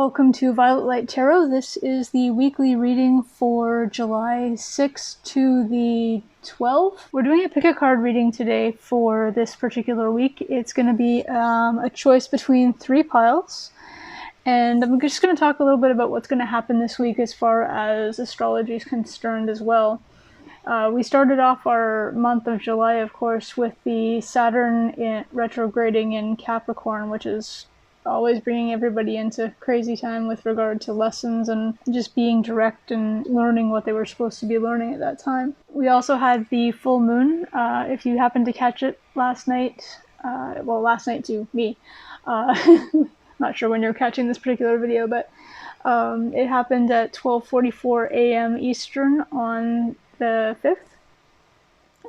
Welcome to Violet Light Tarot. This is the weekly reading for July 6th to the 12th. We're doing a pick a card reading today for this particular week. It's going to be a choice between 3 piles. And I'm just going to talk a little bit about what's going to happen this week as far as astrology is concerned as well. We started off our month of July, of course, with the Saturn retrograding in Capricorn, which is always bringing everybody into crazy time with regard to lessons and just being direct and learning what they were supposed to be learning at that time. We also had the full moon. If you happened to catch it last night, last night to me, not sure when you're catching this particular video, but it happened at 12:44 a.m. Eastern on the 5th.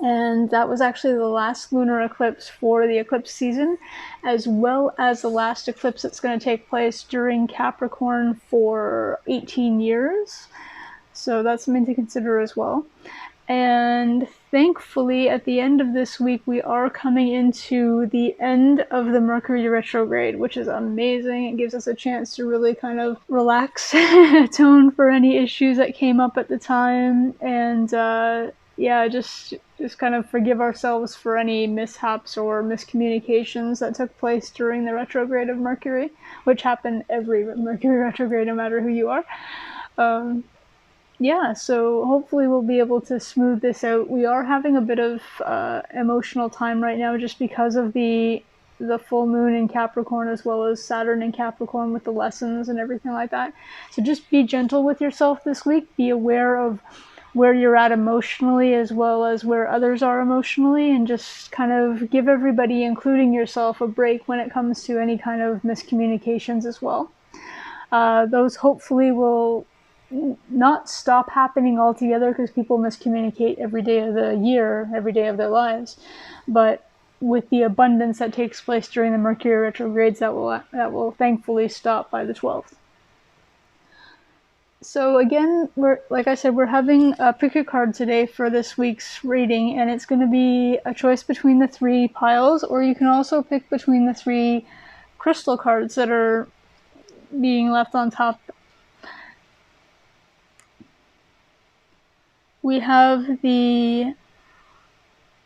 And that was actually the last lunar eclipse for the eclipse season, as well as the last eclipse that's going to take place during Capricorn for 18 years. So that's something to consider as well. And thankfully, at the end of this week, we are coming into the end of the Mercury retrograde, which is amazing. It gives us a chance to really kind of relax, atone for any issues that came up at the time, and just kind of forgive ourselves for any mishaps or miscommunications that took place during the retrograde of Mercury, which happened every Mercury retrograde, no matter who you are. So hopefully we'll be able to smooth this out. We are having a bit of emotional time right now just because of the full moon in Capricorn, as well as Saturn in Capricorn with the lessons and everything like that. So just be gentle with yourself this week. Be aware of where you're at emotionally as well as where others are emotionally, and just kind of give everybody, including yourself, a break when it comes to any kind of miscommunications as well. Those hopefully will not stop happening altogether, because people miscommunicate every day of the year, every day of their lives, but with the abundance that takes place during the Mercury retrogrades, that will thankfully stop by the 12th. So again, like I said, we're having a pick a card today for this week's reading, and it's going to be a choice between the 3 piles, or you can also pick between the 3 crystal cards that are being left on top. We have the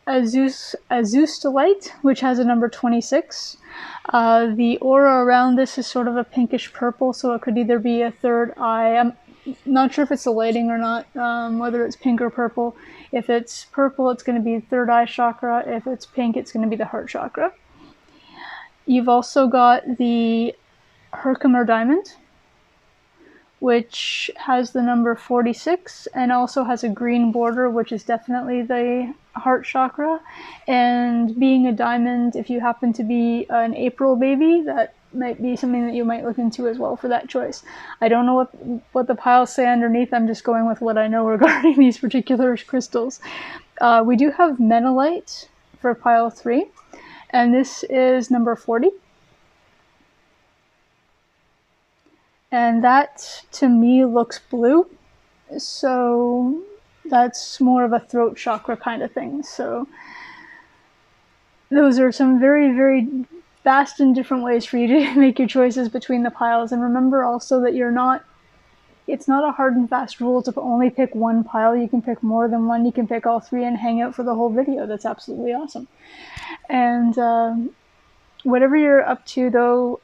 Azustalite, which has a number 26. The aura around this is sort of a pinkish purple, so it could either be a third eye. I'm not sure if it's the lighting or not, whether it's pink or purple. If it's purple, it's going to be third eye chakra. If it's pink, it's going to be the heart chakra. You've also got the Herkimer diamond, which has the number 46 and also has a green border, which is definitely the heart chakra. And being a diamond, if you happen to be an April baby, that might be something that you might look into as well for that choice. I don't know what the piles say underneath. I'm just going with what I know regarding these particular crystals. We do have Menelite for pile 3, and this is number 40. And that, to me, looks blue. So that's more of a throat chakra kind of thing. So those are some very, very vast and different ways for you to make your choices between the piles. And remember also that it's not a hard and fast rule to only pick one pile. You can pick more than one. You can pick all 3 and hang out for the whole video. That's absolutely awesome. And whatever you're up to, though,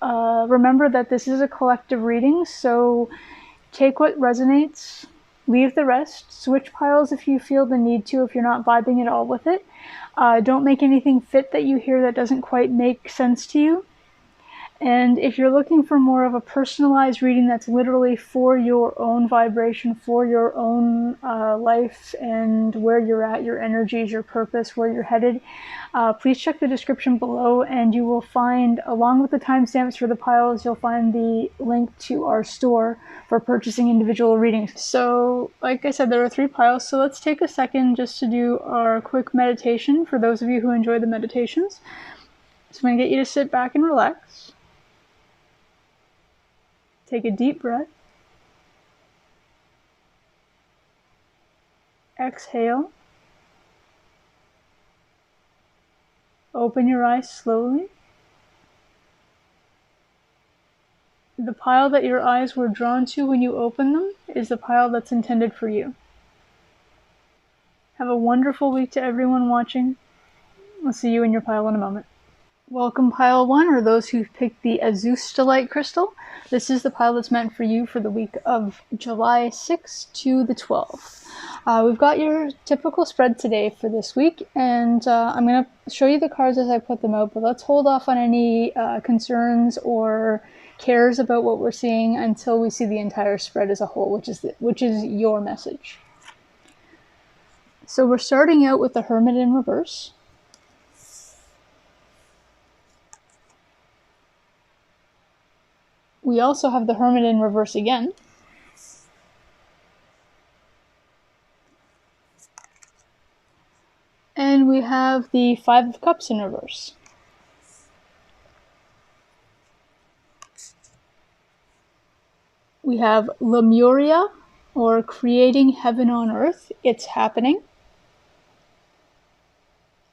remember that this is a collective reading, so take what resonates, leave the rest, switch piles if you feel the need to, if you're not vibing at all with it. Don't make anything fit that you hear that doesn't quite make sense to you. And if you're looking for more of a personalized reading that's literally for your own vibration, for your own life and where you're at, your energies, your purpose, where you're headed, please check the description below, and you will find, along with the timestamps for the piles, you'll find the link to our store for purchasing individual readings. So, like I said, there are 3 piles, so let's take a second just to do our quick meditation for those of you who enjoy the meditations. So I'm going to get you to sit back and relax. Take a deep breath. Exhale. Open your eyes slowly. The pile that your eyes were drawn to when you opened them is the pile that's intended for you. Have a wonderful week to everyone watching. I'll see you in your pile in a moment. Welcome Pile 1, or those who've picked the Azustalite crystal. This is the pile that's meant for you for the week of July 6th to the 12th. We've got your typical spread today for this week, and I'm going to show you the cards as I put them out, but let's hold off on any concerns or cares about what we're seeing until we see the entire spread as a whole, which is your message. So we're starting out with the Hermit in reverse. We also have the Hermit in reverse again. And we have the Five of Cups in reverse. We have Lemuria, or creating heaven on earth. It's happening.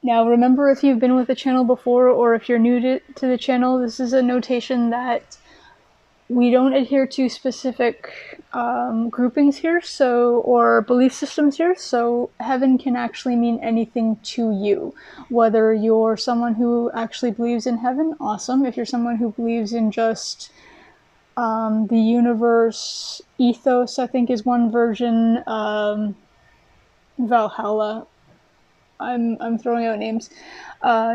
Now remember, if you've been with the channel before, or if you're new to the channel, this is a notation that we don't adhere to specific groupings here, or belief systems here, so heaven can actually mean anything to you. Whether you're someone who actually believes in heaven, awesome. If you're someone who believes in just the universe, ethos, I think is one version, Valhalla, I'm throwing out names,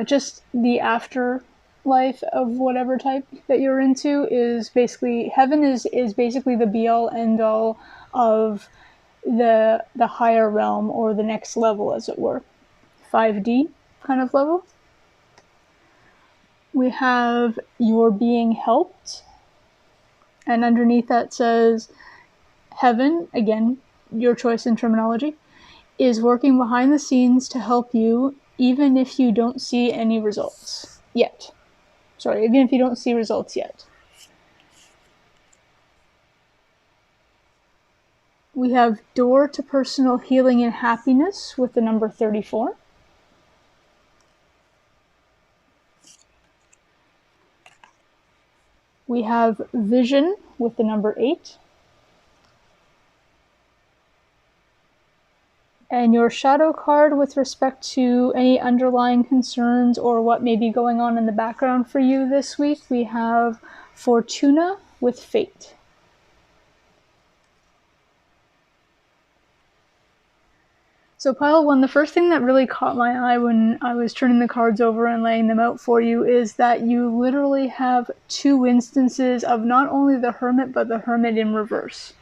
just the afterlife of whatever type that you're into is basically, heaven is basically the be-all end-all of the higher realm, or the next level, as it were. 5D kind of level. We have you're being helped, and underneath that says heaven, again, your choice in terminology, is working behind the scenes to help you, even if you don't see any results yet. Sorry, even if you don't see results yet. We have door to personal healing and happiness with the number 34. We have vision with the number 8. And your shadow card with respect to any underlying concerns or what may be going on in the background for you this week, we have Fortuna with Fate. So pile 1, the first thing that really caught my eye when I was turning the cards over and laying them out for you is that you literally have 2 instances of not only the Hermit, but the Hermit in reverse.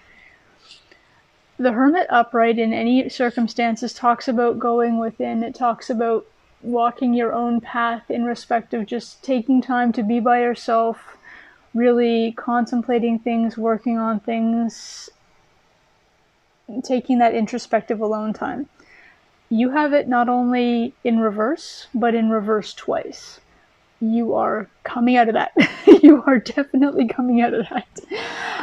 The Hermit upright in any circumstances talks about going within. It talks about walking your own path in respect of just taking time to be by yourself, really contemplating things, working on things, taking that introspective alone time. You have it not only in reverse, but in reverse twice. You are coming out of that. You are definitely coming out of that.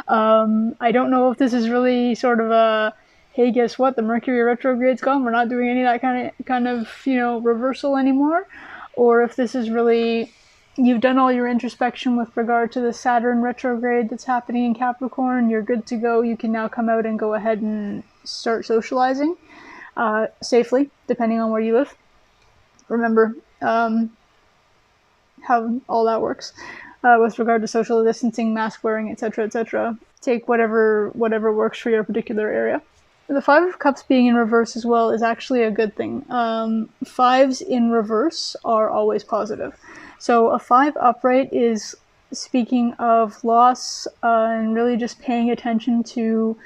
I don't know if this is really sort of a, hey, guess what? The Mercury retrograde's gone. We're not doing any of that kind of reversal anymore. Or if this is really, you've done all your introspection with regard to the Saturn retrograde that's happening in Capricorn. You're good to go. You can now come out and go ahead and start socializing safely, depending on where you live. Remember, how all that works with regard to social distancing, mask wearing, etc., etc. Take whatever works for your particular area. The Five of Cups being in reverse as well is actually a good thing. 5s in reverse are always positive. So a 5 upright is speaking of loss and really just paying attention to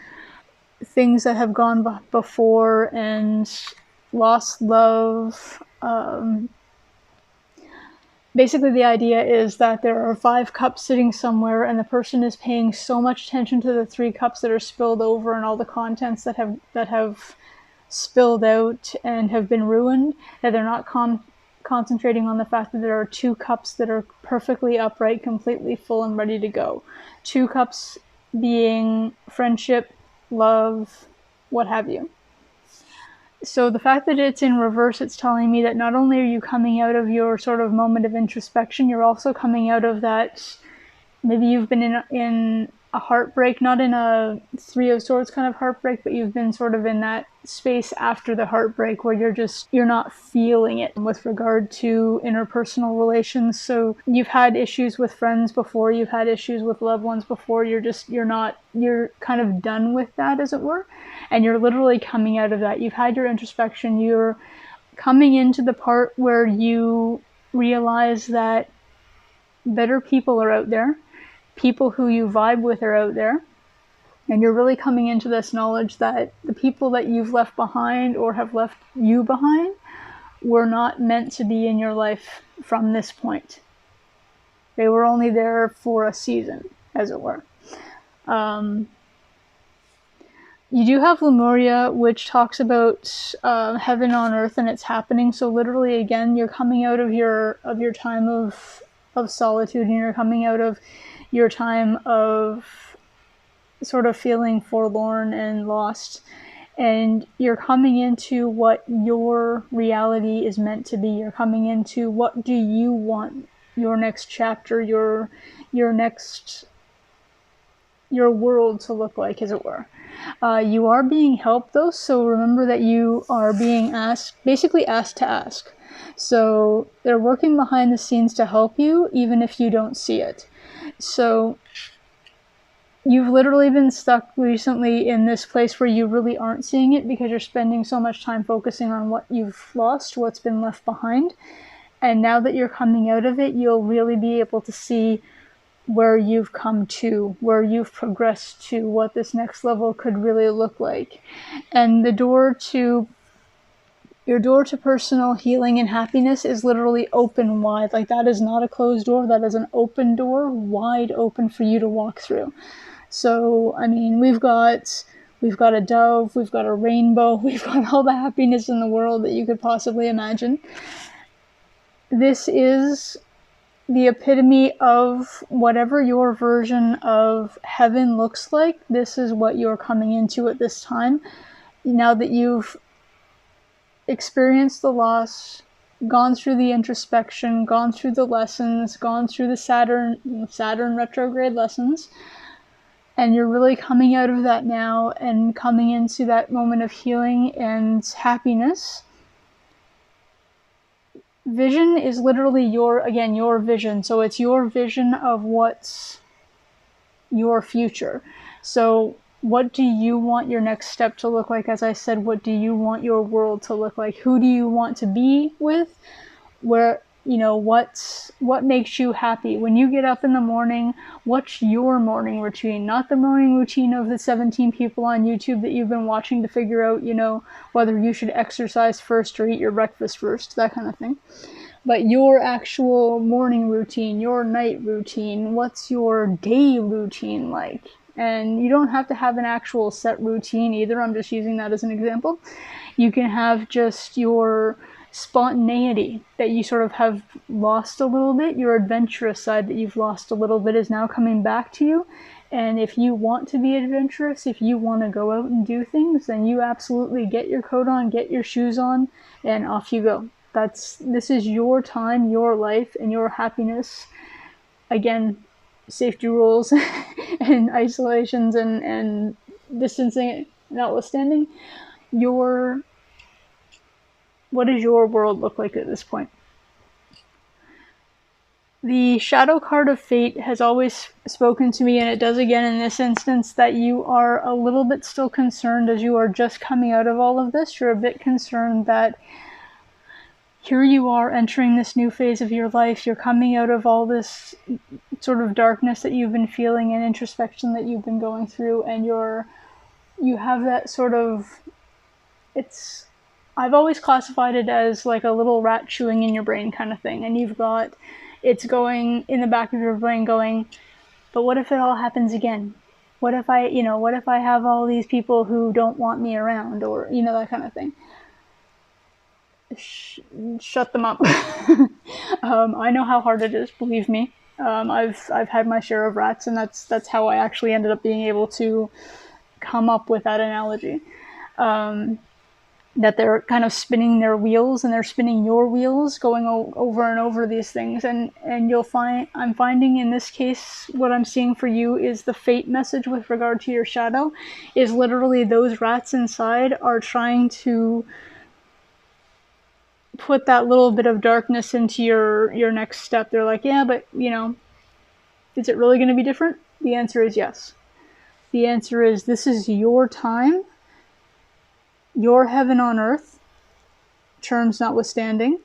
things that have gone before and lost love. Basically, the idea is that there are 5 cups sitting somewhere, and the person is paying so much attention to the 3 cups that are spilled over and all the contents that have spilled out and have been ruined, that they're not concentrating on the fact that there are 2 cups that are perfectly upright, completely full and ready to go. 2 cups being friendship, love, what have you. So the fact that it's in reverse, it's telling me that not only are you coming out of your sort of moment of introspection, you're also coming out of that maybe you've been in a heartbreak, not in a Three of Swords kind of heartbreak, but you've been sort of in that space after the heartbreak where you're not feeling it with regard to interpersonal relations. So you've had issues with friends before, you've had issues with loved ones before, you're kind of done with that, as it were, and you're literally coming out of that. You've had your introspection, you're coming into the part where you realize that better people are out there, people who you vibe with are out there, and you're really coming into this knowledge that the people that you've left behind or have left you behind were not meant to be in your life from this point. They were only there for a season, as it were. You do have Lemuria, which talks about heaven on earth, and it's happening. So literally, again, you're coming out of your time of solitude, and you're coming out of your time of sort of feeling forlorn and lost, and you're coming into what your reality is meant to be. You're coming into what do you want your next chapter, your world to look like, as it were. You are being helped though, so remember that you are being basically asked to ask. So they're working behind the scenes to help you, even if you don't see it. So you've literally been stuck recently in this place where you really aren't seeing it because you're spending so much time focusing on what you've lost, what's been left behind. And now that you're coming out of it, you'll really be able to see where you've come to, where you've progressed to, what this next level could really look like. And your door to personal healing and happiness is literally open wide. Like, that is not a closed door, that is an open door, wide open for you to walk through. So, I mean, we've got a dove, we've got a rainbow, we've got all the happiness in the world that you could possibly imagine. This is the epitome of whatever your version of heaven looks like. This is what you're coming into at this time. Now that you've experienced the loss, gone through the introspection, gone through the lessons, gone through the Saturn retrograde lessons, and you're really coming out of that now and coming into that moment of healing and happiness. Vision is literally your vision. So it's your vision of what's your future. So what do you want your next step to look like? As I said, what do you want your world to look like? Who do you want to be with? Where, what makes you happy? When you get up in the morning, what's your morning routine? Not the morning routine of the 17 people on YouTube that you've been watching to figure out, whether you should exercise first or eat your breakfast first, that kind of thing. But your actual morning routine, your night routine, what's your day routine like? And you don't have to have an actual set routine either. I'm just using that as an example. You can have just your spontaneity that you sort of have lost a little bit. Your adventurous side that you've lost a little bit is now coming back to you. And if you want to be adventurous, if you want to go out and do things, then you absolutely get your coat on, get your shoes on, and off you go. This is your time, your life, and your happiness. Again, safety rules and isolations and distancing notwithstanding, what does your world look like at this point? The shadow card of fate has always spoken to me, and it does again in this instance, that you are a little bit still concerned as you are just coming out of all of this. You're a bit concerned that here you are entering this new phase of your life. You're coming out of all this sort of darkness that you've been feeling and introspection that you've been going through, and you have that sort of, I've always classified it as like a little rat chewing in your brain kind of thing. And it's going in the back of your brain going, but what if it all happens again? What if I have all these people who don't want me around, or, that kind of thing. Shut them up. I know how hard it is, believe me. I've had my share of rats, and that's how I actually ended up being able to come up with that analogy. that they're kind of spinning their wheels, and they're spinning your wheels, going over and over these things. And I'm finding in this case, what I'm seeing for you is the fate message with regard to your shadow is literally those rats inside are trying to put that little bit of darkness into your next step. They're like, yeah, but is it really going to be different? The answer is yes. The answer is, this is your time, your heaven on earth, terms notwithstanding.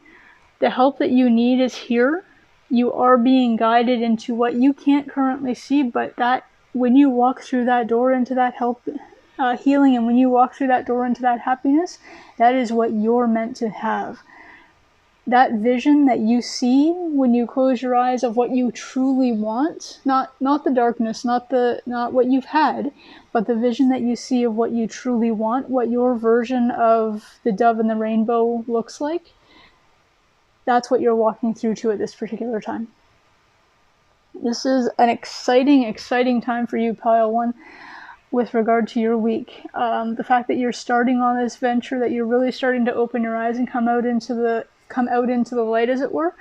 The help that you need is here. You are being guided into what you can't currently see, but that when you walk through that door into that help, healing, and when you walk through that door into that happiness, that is what you're meant to have. That vision that you see when you close your eyes of what you truly want, not the darkness, not what you've had, but the vision that you see of what you truly want, what your version of the dove and the rainbow looks like, that's what you're walking through to at this particular time. This is an exciting time for you, Pile 1, with regard to your week. The fact that you're starting on this venture, that you're really starting to open your eyes and come out into the light, as it were.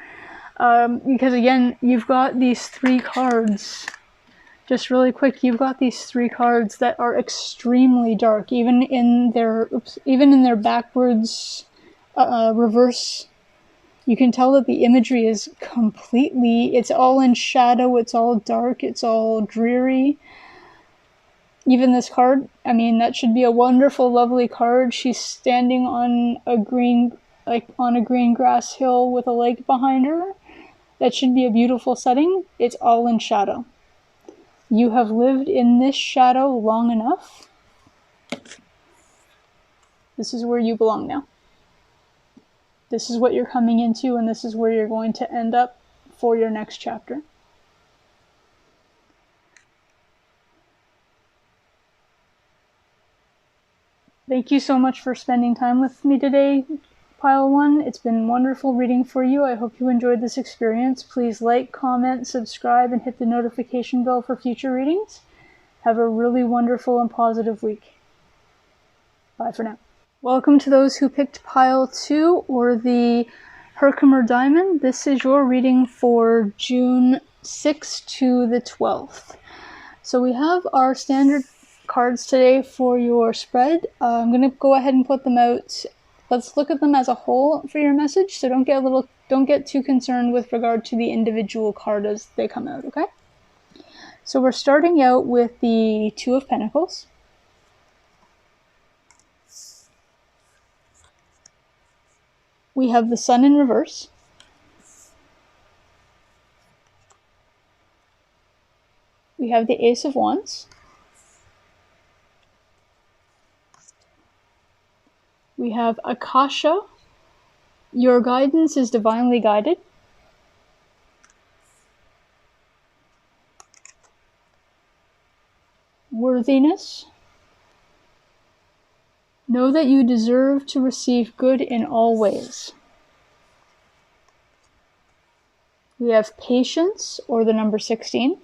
Because again, you've got these 3 cards. Just really quick, you've got these 3 cards that are extremely dark, even in their backwards reverse. You can tell that the imagery is it's all in shadow, it's all dark, it's all dreary. Even this card, that should be a wonderful, lovely card. She's standing on a green grass hill with a lake behind her. That should be a beautiful setting. It's all in shadow. You have lived in this shadow long enough. This is where you belong now. This is what you're coming into, and this is where you're going to end up for your next chapter. Thank you so much for spending time with me today, Pile 1. It's been wonderful reading for you. I hope you enjoyed this experience. Please like, comment, subscribe, and hit the notification bell for future readings. Have a really wonderful and positive week. Bye for now. Welcome to those who picked Pile 2, or the Herkimer Diamond. This is your reading for June 6th to the 12th. So we have our standard cards today for your spread. I'm going to go ahead and put them out. Let's look at them as a whole for your message, so don't get too concerned with regard to the individual card as they come out, okay? So we're starting out with the 2 of Pentacles. We have the Sun in reverse. We have the Ace of Wands. We have Akasha. Your guidance is divinely guided. Worthiness. Know that you deserve to receive good in all ways. We have Patience, or the number 16.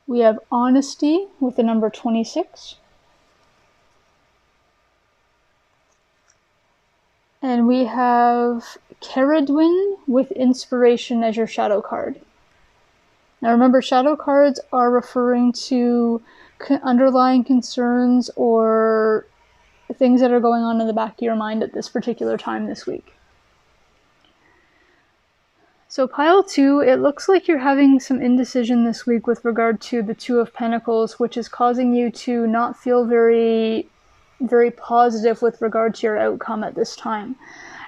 We have Honesty with the number 26. And we have Caradwin with Inspiration as your shadow card. Now remember, shadow cards are referring to underlying concerns or things that are going on in the back of your mind at this particular time this week. So Pile 2, it looks like you're having some indecision this week with regard to the 2 of Pentacles, which is causing you to not feel very, very positive with regard to your outcome at this time.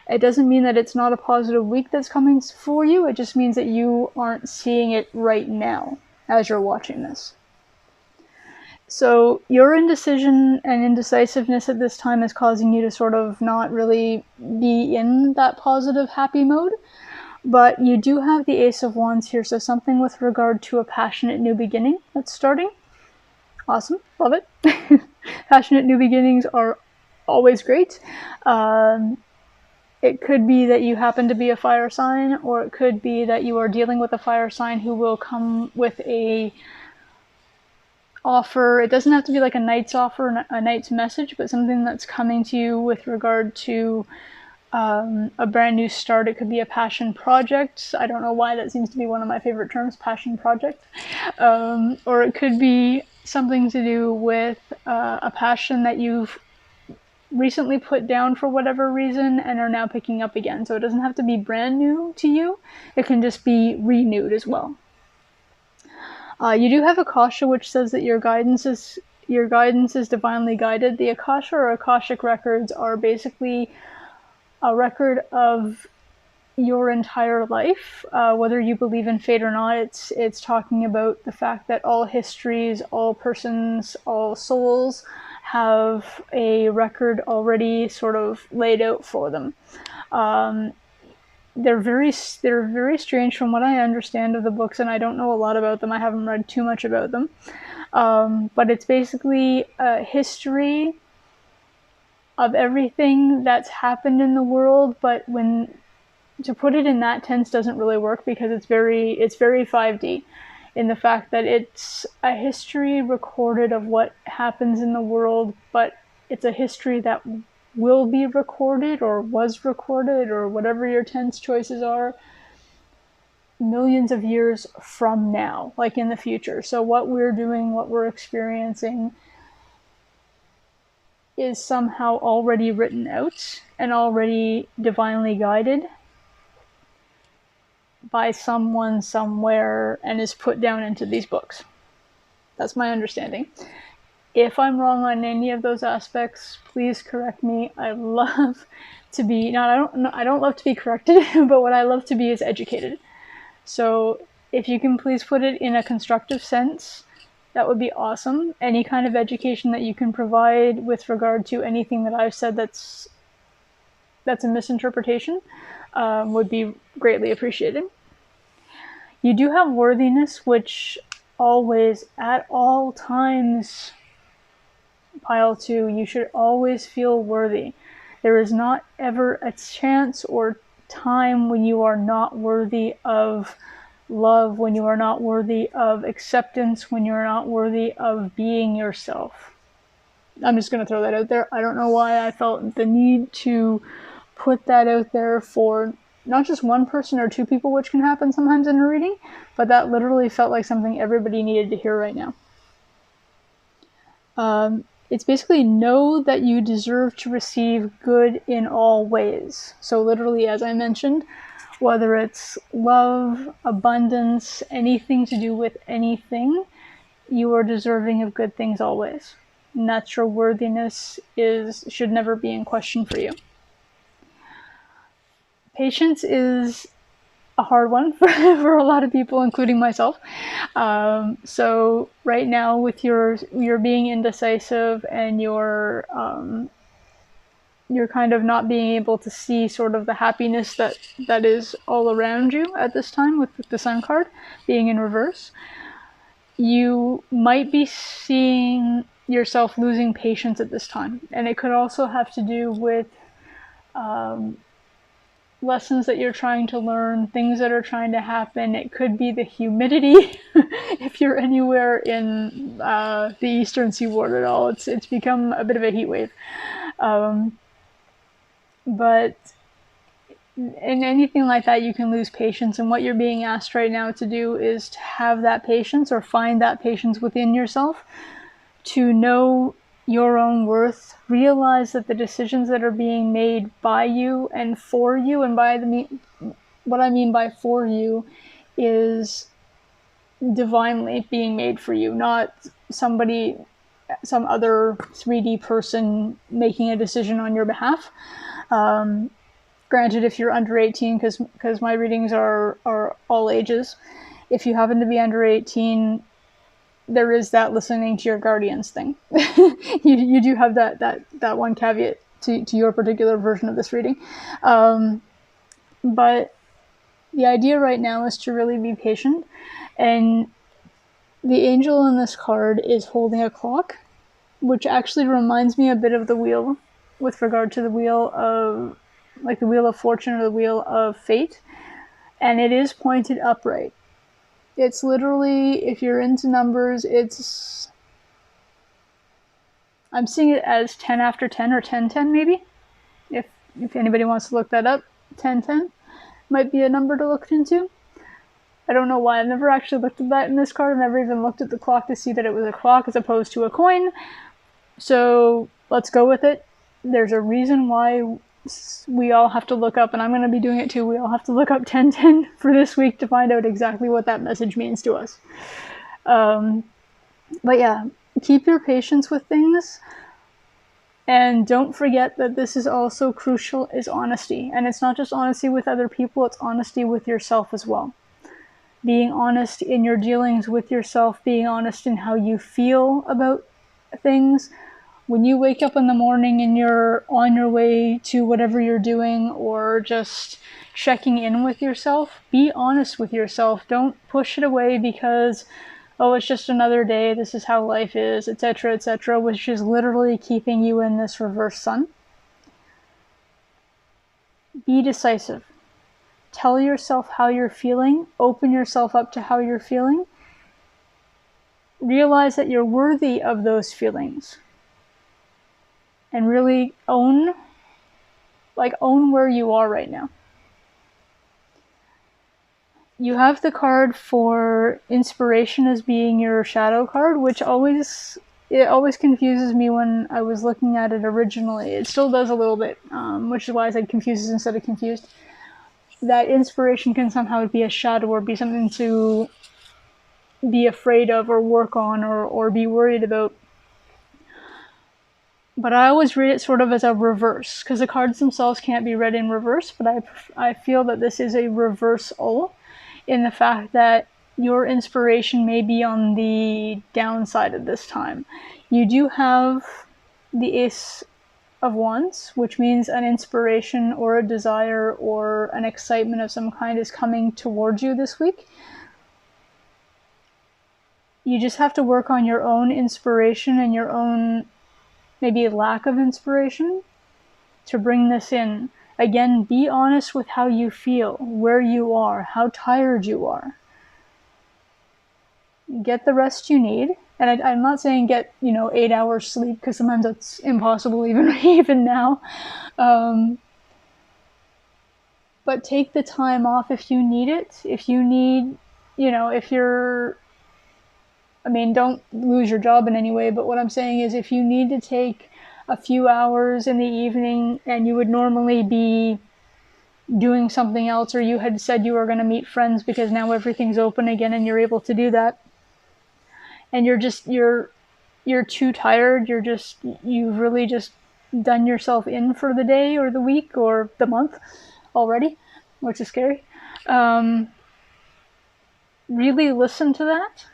It doesn't mean that it's not a positive week that's coming for you, it just means that you aren't seeing it right now as you're watching this. So your indecision and indecisiveness at this time is causing you to sort of not really be in that positive, happy mode. But you do have the Ace of Wands here, so something with regard to a passionate new beginning that's starting. Awesome, love it. Passionate new beginnings are always great. It could be that you happen to be a fire sign, or it could be that you are dealing with a fire sign who will come with offer. It doesn't have to be like a knight's offer, a knight's message, but something that's coming to you with regard to a brand new start. It could be a passion project. I don't know why that seems to be one of my favorite terms, passion project. Or it could be something to do with a passion that you've recently put down for whatever reason and are now picking up again. So it doesn't have to be brand new to you. It can just be renewed as well. You do have Akasha, which says that your guidance is divinely guided. The Akasha or Akashic records are basically a record of your entire life, whether you believe in fate or not. It's talking about the fact that all histories, all persons, all souls have a record already sort of laid out for them. They're very strange from what I understand of the books, and I don't know a lot about them. I haven't read too much about them. But it's basically a history of everything that's happened in the world, but to put it in that tense doesn't really work because it's very 5D in the fact that it's a history recorded of what happens in the world, but it's a history that will be recorded or was recorded or whatever your tense choices are millions of years from now, like in the future. So what we're doing, what we're experiencing is somehow already written out and already divinely guided by someone somewhere and is put down into these books. That's my understanding. If I'm wrong on any of those aspects, please correct me. I love to be, I don't love to be corrected, but what I love to be is educated. So if you can please put it in a constructive sense, that would be awesome. Any kind of education that you can provide with regard to anything that I've said that's a misinterpretation would be greatly appreciated. You do have worthiness, which always, at all times, pile 2, you should always feel worthy. There is not ever a chance or time when you are not worthy of love, when you are not worthy of acceptance, when you are not worthy of being yourself. I'm just going to throw that out there. I don't know why I felt the need to put that out there for not just one person or two people, which can happen sometimes in a reading, but that literally felt like something everybody needed to hear right now. It's basically know that you deserve to receive good in all ways. So literally, as I mentioned, whether it's love, abundance, anything to do with anything, you are deserving of good things always. Natural worthiness should never be in question for you. Patience is a hard one for a lot of people, including myself. So right now, with your being indecisive and your kind of not being able to see sort of the happiness that is all around you at this time with the Sun card being in reverse, you might be seeing yourself losing patience at this time. And it could also have to do with lessons that you're trying to learn, things that are trying to happen. It could be the humidity. If you're anywhere in the eastern seaboard at all, it's become a bit of a heat wave. But in anything like that, you can lose patience. And what you're being asked right now to do is to have that patience, or find that patience within yourself, to know your own worth, realize that the decisions that are being made by you and for you, and what I mean by for you is divinely being made for you, not some other 3D person making a decision on your behalf. Granted, if you're under 18, because my readings are all ages, if you happen to be under 18, there is that listening to your guardians thing. you do have that one caveat to your particular version of this reading. But the idea right now is to really be patient. And the angel in this card is holding a clock, which actually reminds me a bit of the wheel with regard to the wheel of, like the wheel of fortune or the wheel of fate. And it is pointed upright. It's literally, if you're into numbers, it's I'm seeing it as 10 after 10 or 10-10 maybe. If anybody wants to look that up, 10-10 might be a number to look into. I don't know why. I've never actually looked at that in this card. I've never even looked at the clock to see that it was a clock as opposed to a coin. So let's go with it. There's a reason why we all have to look up, and I'm going to be doing it too, we all have to look up 10-10 for this week to find out exactly what that message means to us. But yeah, keep your patience with things. And don't forget that this is also crucial, is honesty. And it's not just honesty with other people, it's honesty with yourself as well. Being honest in your dealings with yourself, being honest in how you feel about things. When you wake up in the morning and you're on your way to whatever you're doing or just checking in with yourself, be honest with yourself. Don't push it away because, oh, it's just another day, this is how life is, etc., which is literally keeping you in this reverse sun. Be decisive. Tell yourself how you're feeling. Open yourself up to how you're feeling. Realize that you're worthy of those feelings. And really own where you are right now. You have the card for inspiration as being your shadow card, which always confuses me when I was looking at it originally. It still does a little bit, which is why I said confuses instead of confused. That inspiration can somehow be a shadow or be something to be afraid of or work on or be worried about. But I always read it sort of as a reverse, because the cards themselves can't be read in reverse, but I feel that this is a reversal in the fact that your inspiration may be on the downside at this time. You do have the Ace of Wands, which means an inspiration or a desire or an excitement of some kind is coming towards you this week. You just have to work on your own inspiration and your own maybe lack of inspiration to bring this in. Again, be honest with how you feel, where you are, how tired you are. Get the rest you need. And I'm not saying get, 8 hours sleep, because sometimes that's impossible even now. But take the time off if you need it. If you need, don't lose your job in any way, but what I'm saying is if you need to take a few hours in the evening and you would normally be doing something else, or you had said you were going to meet friends because now everything's open again and you're able to do that, and you're too tired, you've really just done yourself in for the day or the week or the month already, which is scary. Really listen to that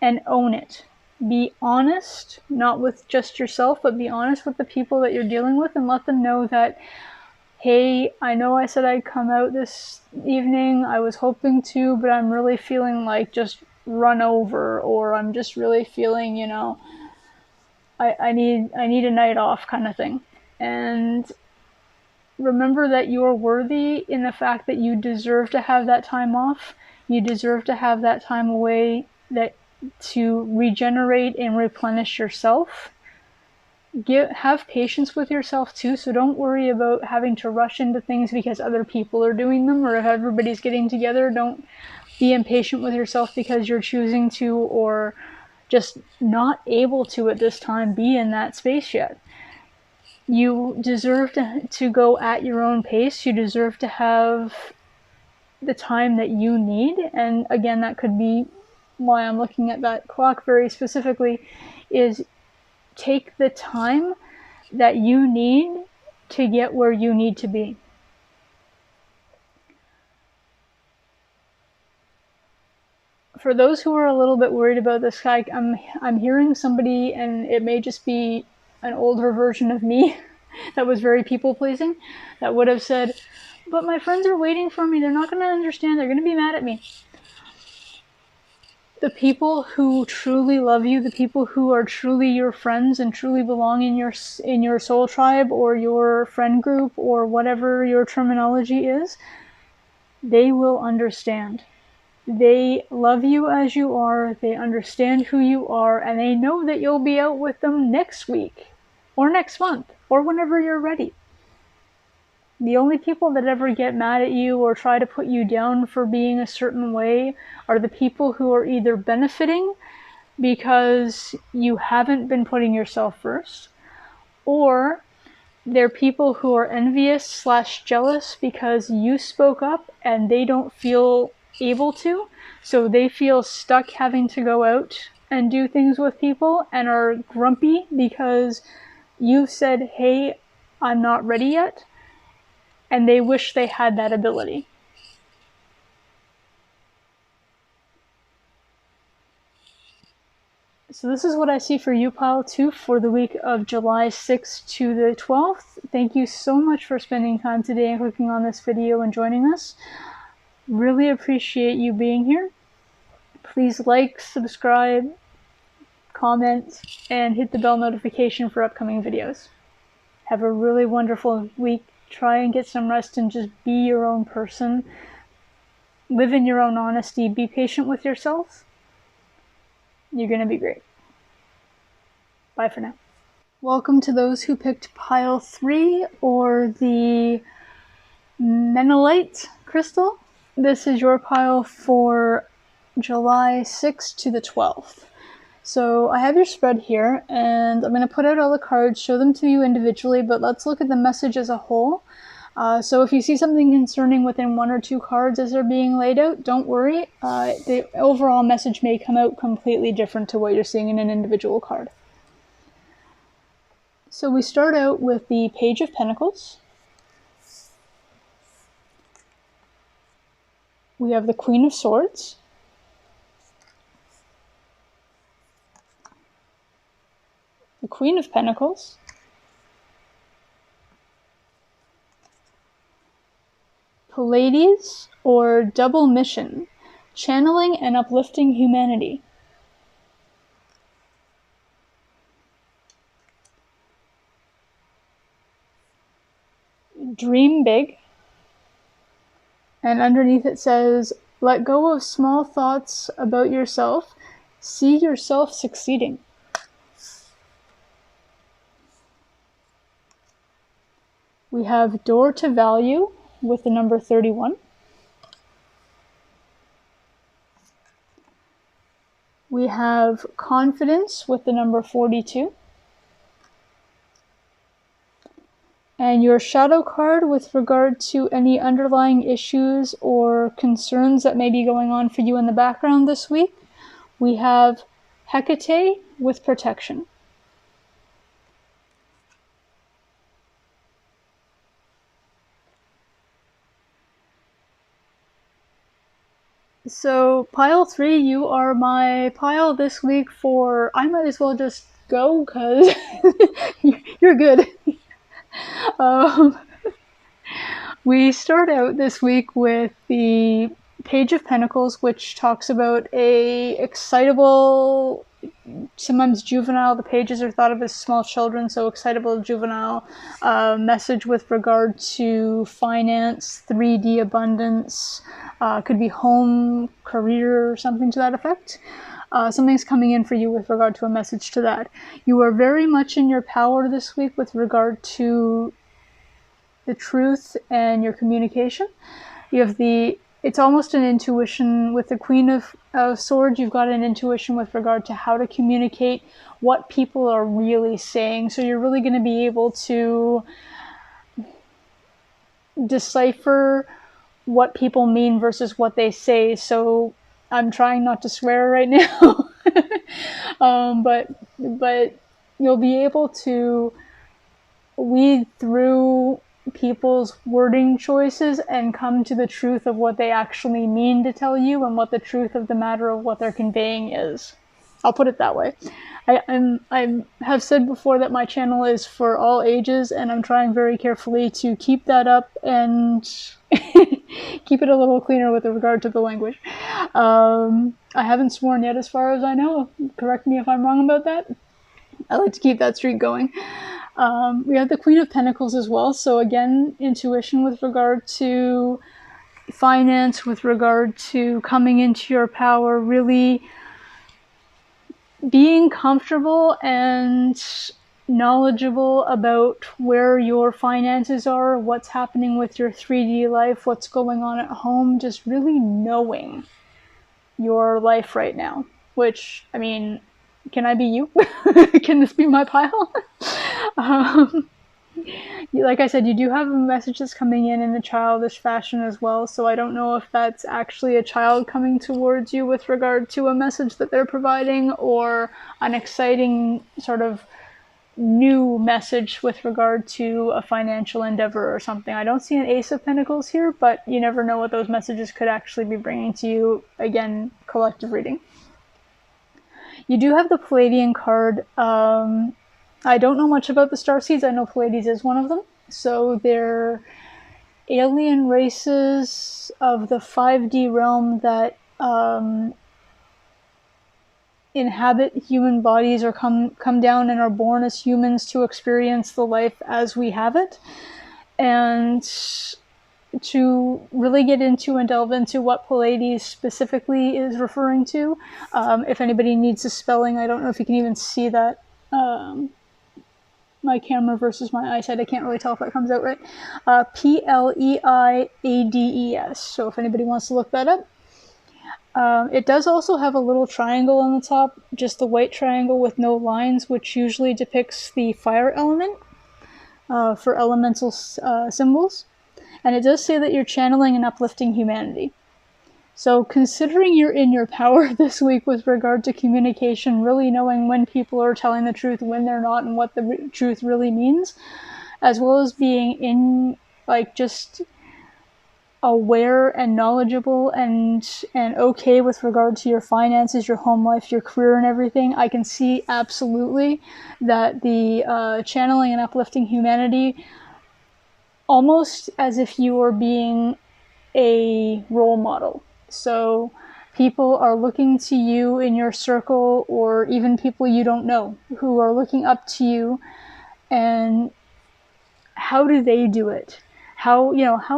and own it. Be honest, not with just yourself, but be honest with the people that you're dealing with and let them know that, hey, I know I said I'd come out this evening, I was hoping to, but I'm really feeling like just run over, or I'm just really feeling, I need a night off kind of thing. And remember that you're worthy in the fact that you deserve to have that time off. You deserve to have that time away to regenerate and replenish yourself. Have patience with yourself too, so don't worry about having to rush into things because other people are doing them, or if everybody's getting together. Don't be impatient with yourself because you're choosing to or just not able to at this time be in that space yet. You deserve to go at your own pace. You deserve to have the time that you need, and again, that could be why I'm looking at that clock very specifically, is take the time that you need to get where you need to be. For those who are a little bit worried about this, I'm hearing somebody, and it may just be an older version of me that was very people-pleasing, that would have said, but my friends are waiting for me, they're not going to understand, they're going to be mad at me. The people who truly love you, the people who are truly your friends and truly belong in your soul tribe or your friend group or whatever your terminology is, they will understand. They love you as you are, they understand who you are, and they know that you'll be out with them next week, or next month, or whenever you're ready. The only people that ever get mad at you or try to put you down for being a certain way are the people who are either benefiting because you haven't been putting yourself first, or they're people who are envious / jealous because you spoke up and they don't feel able to. So they feel stuck having to go out and do things with people and are grumpy because you've said, hey, I'm not ready yet. And they wish they had that ability. So this is what I see for you, Pile 2, for the week of July 6th to the 12th. Thank you so much for spending time today and clicking on this video and joining us. Really appreciate you being here. Please like, subscribe, comment, and hit the bell notification for upcoming videos. Have a really wonderful week. Try and get some rest and just be your own person. Live in your own honesty. Be patient with yourself. You're going to be great. Bye for now. Welcome to those who picked Pile 3 or the Menelite crystal. This is your pile for July 6th to the 12th. So I have your spread here, and I'm going to put out all the cards, show them to you individually, but let's look at the message as a whole. So if you see something concerning within 1 or 2 cards as they're being laid out, don't worry. The overall message may come out completely different to what you're seeing in an individual card. So we start out with the Page of Pentacles. We have the Queen of Swords. The Queen of Pentacles. Pleiades, or Double Mission, channeling and uplifting humanity. Dream big. And underneath it says, let go of small thoughts about yourself. See yourself succeeding. We have Door to Value with the number 31. We have Confidence with the number 42. And your shadow card with regard to any underlying issues or concerns that may be going on for you in the background this week, we have Hecate with Protection. So pile 3, you are my pile this week for, I might as well just go because you're good. We start out this week with the Page of Pentacles, which talks about a excitable, sometimes juvenile, the pages are thought of as small children, so excitable juvenile message with regard to finance, 3D abundance, could be home, career, or something to that effect. Something's coming in for you with regard to a message to that. You are very much in your power this week with regard to the truth and your communication. You have it's almost an intuition with the Queen of Swords. You've got an intuition with regard to how to communicate what people are really saying. So you're really going to be able to decipher what people mean versus what they say. So I'm trying not to swear right now, but you'll be able to weed through people's wording choices and come to the truth of what they actually mean to tell you and what the truth of the matter of what they're conveying is. I'll put it that way. I have said before that my channel is for all ages, and I'm trying very carefully to keep that up and keep it a little cleaner with regard to the language. I haven't sworn yet as far as I know. Correct me if I'm wrong about that. I like to keep that streak going. We have the Queen of Pentacles as well. So again, intuition with regard to finance, with regard to coming into your power, really being comfortable and knowledgeable about where your finances are, what's happening with your 3D life, what's going on at home, just really knowing your life right now. Which, I mean, can I be you? Can this be my pile? Like I said, you do have a message that's coming in a childish fashion as well, so I don't know if that's actually a child coming towards you with regard to a message that they're providing, or an exciting sort of new message with regard to a financial endeavor or something. I don't see an Ace of Pentacles here, but you never know what those messages could actually be bringing to you. Again, collective reading. You do have the Palladian card. I don't know much about the Starseeds. I know Pleiades is one of them. So they're alien races of the 5D realm that inhabit human bodies, or come down and are born as humans to experience the life as we have it. And to really get into and delve into what Pleiades specifically is referring to, if anybody needs a spelling, I don't know if you can even see that. My camera versus my eyesight, I can't really tell if that comes out right. Pleiades. So if anybody wants to look that up. It does also have a little triangle on the top, just the white triangle with no lines, which usually depicts the fire element for elemental symbols. And it does say that you're channeling and uplifting humanity. So considering you're in your power this week with regard to communication, really knowing when people are telling the truth, when they're not, and what the truth really means, as well as being in, like, just aware and knowledgeable and okay with regard to your finances, your home life, your career, and everything, I can see absolutely that the channeling and uplifting humanity, almost as if you are being a role model. So people are looking to you in your circle, or even people you don't know, who are looking up to you, and how do they do it? How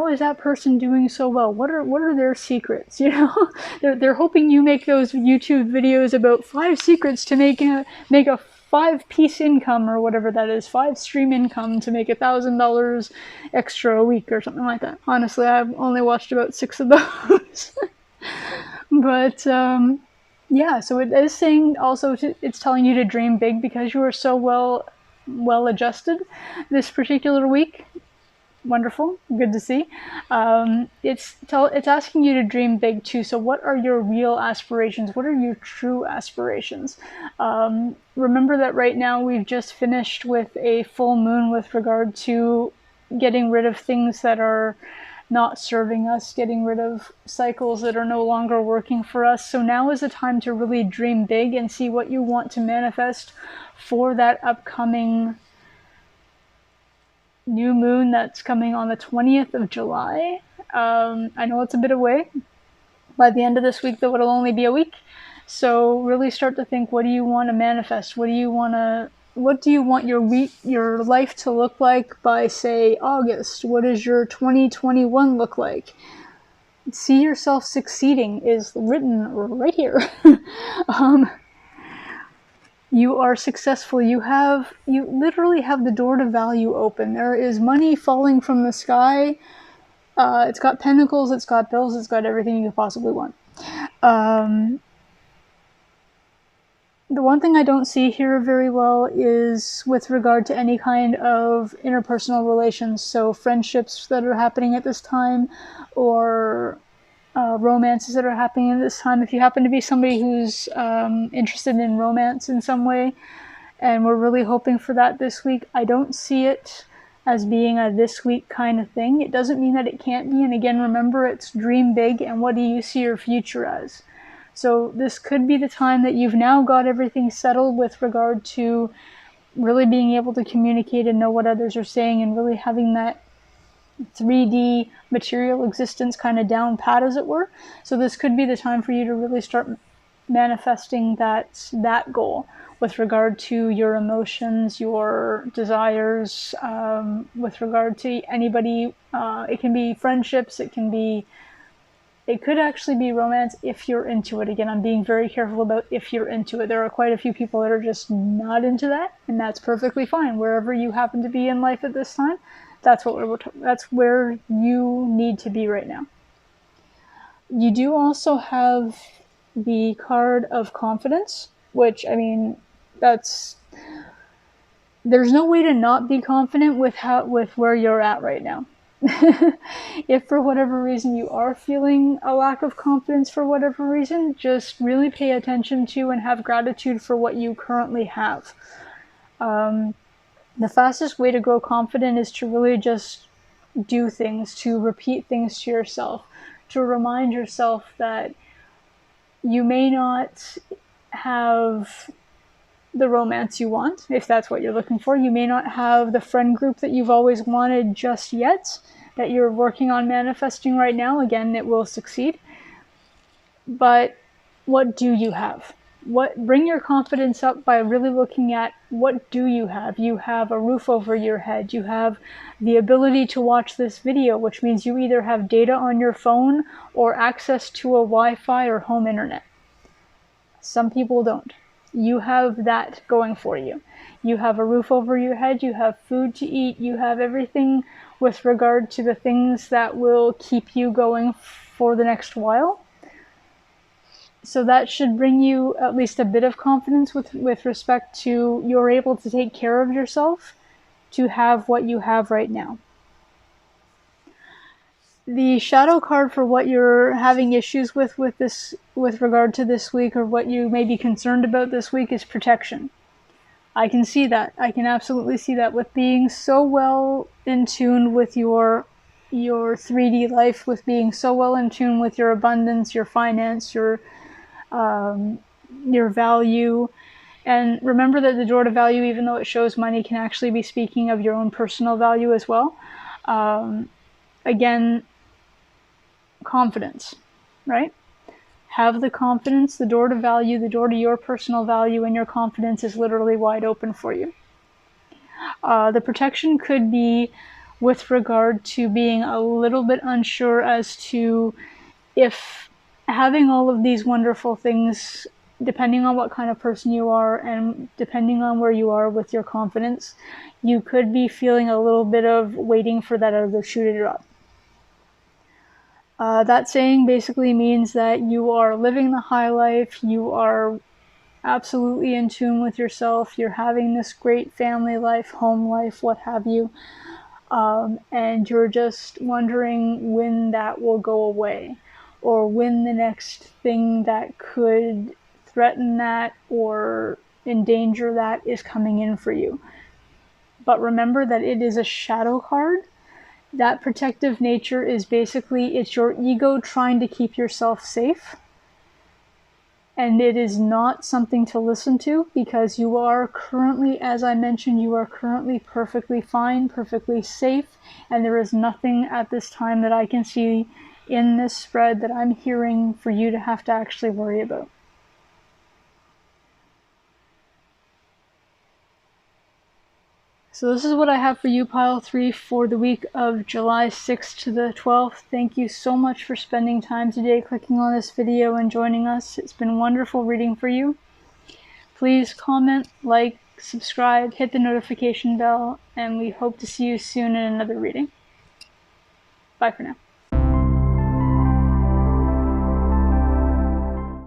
is that person doing so well? What are their secrets? They're hoping you make those YouTube videos about 5 secrets to make a 5-piece income, or whatever that is, 5-stream income to make $1,000 extra a week or something like that. Honestly, I've only watched about 6 of those. But yeah, so it is saying also it's telling you to dream big, because you are so well adjusted this particular week. Wonderful, good to see. It's asking you to dream big too. So what are your real aspirations? What are your true aspirations? Remember that right now we've just finished with a full moon with regard to getting rid of things that are not serving us, getting rid of cycles that are no longer working for us. So now is the time to really dream big and see what you want to manifest for that upcoming new moon that's coming on the 20th of July. I know it's a bit away. By the end of this week, though, it'll only be a week. So really start to think, what do you want to manifest? What do you want your life to look like by, say, August? What does your 2021 look like? See yourself succeeding is written right here. You are successful. You literally have the door to value open. There is money falling from the sky. It's got pentacles, it's got bills, it's got everything you could possibly want. The one thing I don't see here very well is with regard to any kind of interpersonal relations. So friendships that are happening at this time, or romances that are happening at this time. If you happen to be somebody who's interested in romance in some way, and we're really hoping for that this week, I don't see it as being a this week kind of thing. It doesn't mean that it can't be, and again, remember, it's dream big, and what do you see your future as? So this could be the time that you've now got everything settled with regard to really being able to communicate and know what others are saying, and really having that 3D material existence kind of down pat, as it were. So this could be the time for you to really start manifesting that goal with regard to your emotions, your desires, with regard to anybody. It can be friendships, it can be It could actually be romance if you're into it. Again, I'm being very careful about if you're into it. There are quite a few people that are just not into that, and that's perfectly fine. Wherever you happen to be in life at this time, that's where you need to be right now. You do also have the card of confidence, which, I mean, there's no way to not be confident with where you're at right now. If for whatever reason you are feeling a lack of confidence for whatever reason, just really pay attention to and have gratitude for what you currently have. The fastest way to grow confident is to really just do things, to repeat things to yourself, to remind yourself that you may not have the romance you want, if that's what you're looking for. You may not have the friend group that you've always wanted just yet, that you're working on manifesting right now. Again, it will succeed. But what do you have? Bring your confidence up by really looking at what do you have. You have a roof over your head. You have the ability to watch this video, which means you either have data on your phone or access to a Wi-Fi or home internet. Some people don't. You have that going for you. You have a roof over your head, you have food to eat, you have everything with regard to the things that will keep you going for the next while. So that should bring you at least a bit of confidence with respect to you're able to take care of yourself to have what you have right now. The shadow card for what you're having issues with regard to this week, or what you may be concerned about this week, is protection. I can see that. I can absolutely see that. With being so well in tune with your 3D life, with being so well in tune with your abundance, your finance, your value. And remember that the door to value, even though it shows money, can actually be speaking of your own personal value as well. Again, confidence, right? Have the confidence. The door to value, the door to your personal value and your confidence is literally wide open for you. The protection could be with regard to being a little bit unsure as to if having all of these wonderful things, depending on what kind of person you are and depending on where you are with your confidence, you could be feeling a little bit of waiting for that other shoe to drop. That saying basically means that you are living the high life, you are absolutely in tune with yourself, you're having this great family life, home life, what have you, and you're just wondering when that will go away, or when the next thing that could threaten that or endanger that is coming in for you. But remember that it is a shadow card. That protective nature is basically, it's your ego trying to keep yourself safe. And it is not something to listen to, because you are currently, as I mentioned, you are currently perfectly fine, perfectly safe, and there is nothing at this time that I can see in this spread that I'm hearing for you to have to actually worry about. So this is what I have for you, Pile 3, for the week of July 6th to the 12th. Thank you so much for spending time today, clicking on this video and joining us. It's been wonderful reading for you. Please comment, like, subscribe, hit the notification bell, and we hope to see you soon in another reading. Bye for now.